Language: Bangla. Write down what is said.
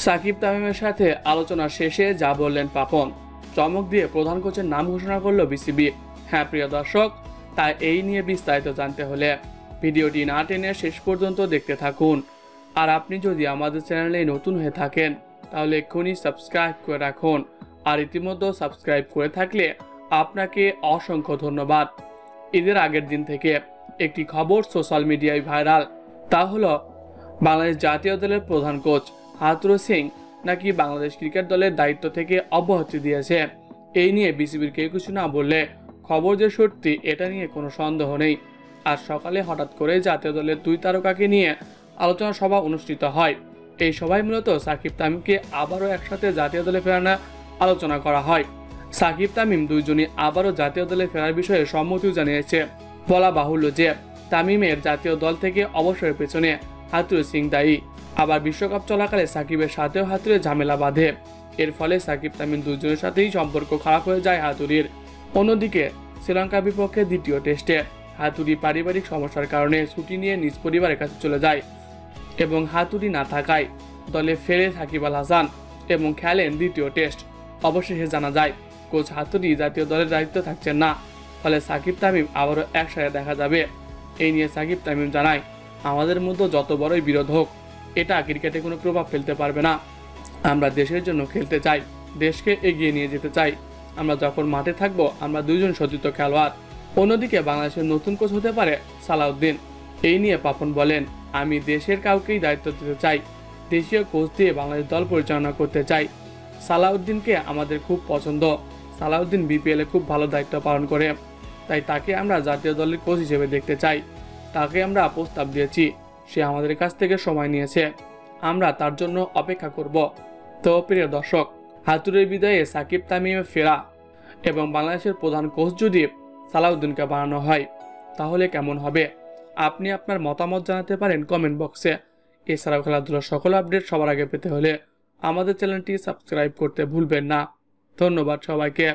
সাকিব তামিমের সাথে আলোচনা শেষে যা বললেন পাপন, চমক দিয়ে প্রধান কোচের নাম ঘোষণা করলো বিসিবি। হ্যাঁ প্রিয় দর্শক, তাই এই নিয়ে বিস্তারিত জানতে হলে ভিডিওটি না টেনে শেষ পর্যন্ত দেখতে থাকুন। আর আপনি যদি আমাদের চ্যানেলে নতুন হয়ে থাকেন তাহলে এক্ষুনি সাবস্ক্রাইব করে রাখুন। আর ইতিমধ্যে সাবস্ক্রাইব করে থাকলে আপনাকে অসংখ্য ধন্যবাদ। ঈদের আগের দিন থেকে একটি খবর সোশ্যাল মিডিয়ায় ভাইরাল, তা হলো বাংলাদেশ জাতীয় দলের প্রধান কোচ হাথুরু সিং নাকি বাংলাদেশ ক্রিকেট দলের দায়িত্ব থেকে অব্যাহতি দিয়েছে। এই নিয়ে বিসিবির কেউ কিছু না বললে খবর যে সত্যি এটা নিয়ে কোনো সন্দেহ নেই। আজ সকালে হঠাৎ করে জাতীয় দলের 2 তারকাকে নিয়ে আলোচনা সভা অনুষ্ঠিত হয়। এই সভায় মূলত সাকিব তামিমকে আবারও একসাথে জাতীয় দলে ফেরানোর আলোচনা করা হয়। সাকিব তামিম দুইজনই আবারও জাতীয় দলে ফেরার বিষয়ে সম্মতিও জানিয়েছে। বলা বাহুল্য যে তামিমের জাতীয় দল থেকে অবসরের পেছনে হাথুরু সিং দায়ী। আবার বিশ্বকাপ চলাকালে সাকিবের সাথেও হাতুড়ে ঝামেলা বাঁধে। এর ফলে সাকিব তামিম দুজনের সাথেই সম্পর্ক খারাপ হয়ে যায় হাতুড়ির। অন্যদিকে শ্রীলঙ্কার বিপক্ষে দ্বিতীয় টেস্টে হাতুড়ি পারিবারিক সমস্যার কারণে ছুটি নিয়ে নিজ পরিবারের কাছে চলে যায় এবং হাতুড়ি না থাকায় দলে ফেরে সাকিব আল হাসান এবং খেলেন দ্বিতীয় টেস্ট। অবশেষে জানা যায় কোচ হাতুড়ি জাতীয় দলের দায়িত্ব থাকছেন না, ফলে সাকিব তামিম আবারও একসাথে দেখা যাবে। এই নিয়ে সাকিব তামিম জানায়, আমাদের মধ্যে যত বড়ই বিরোধ হোক এটা ক্রিকেটে কোনো প্রভাব ফেলতে পারবে না। আমরা দেশের জন্য খেলতে চাই, দেশকে এগিয়ে নিয়ে যেতে চাই। আমরা যখন মাঠে থাকবো আমরা দুইজন সতীর্থ খেলোয়াড়। অন্যদিকে বাংলাদেশের নতুন কোচ হতে পারে সালাউদ্দিন। এই নিয়ে পাপন বলেন, আমি দেশের কাউকেই দায়িত্ব দিতে চাই, দেশীয় কোচ দিয়ে বাংলাদেশ দল পরিচালনা করতে চাই। সালাউদ্দিনকে আমাদের খুব পছন্দ। সালাউদ্দিন বিপিএলে খুব ভালো দায়িত্ব পালন করে, তাই তাকে আমরা জাতীয় দলের কোচ হিসেবে দেখতে চাই। তাকে আমরা প্রস্তাব দিয়েছি, সে আমাদের কাছ থেকে সময় নিয়েছে, আমরা তার জন্য অপেক্ষা করব। তো প্রিয় দর্শক, হাতুড়ির বিদায়ে সাকিব তামিমের ফেরা এবং বাংলাদেশের প্রধান কোচ যদি সালাউদ্দিনকে বানানো হয় তাহলে কেমন হবে? আপনি আপনার মতামত জানাতে পারেন কমেন্ট বক্সে। এছাড়াও খেলাধুলার সকল আপডেট সবার আগে পেতে হলে আমাদের চ্যানেলটি সাবস্ক্রাইব করতে ভুলবেন না। ধন্যবাদ সবাইকে।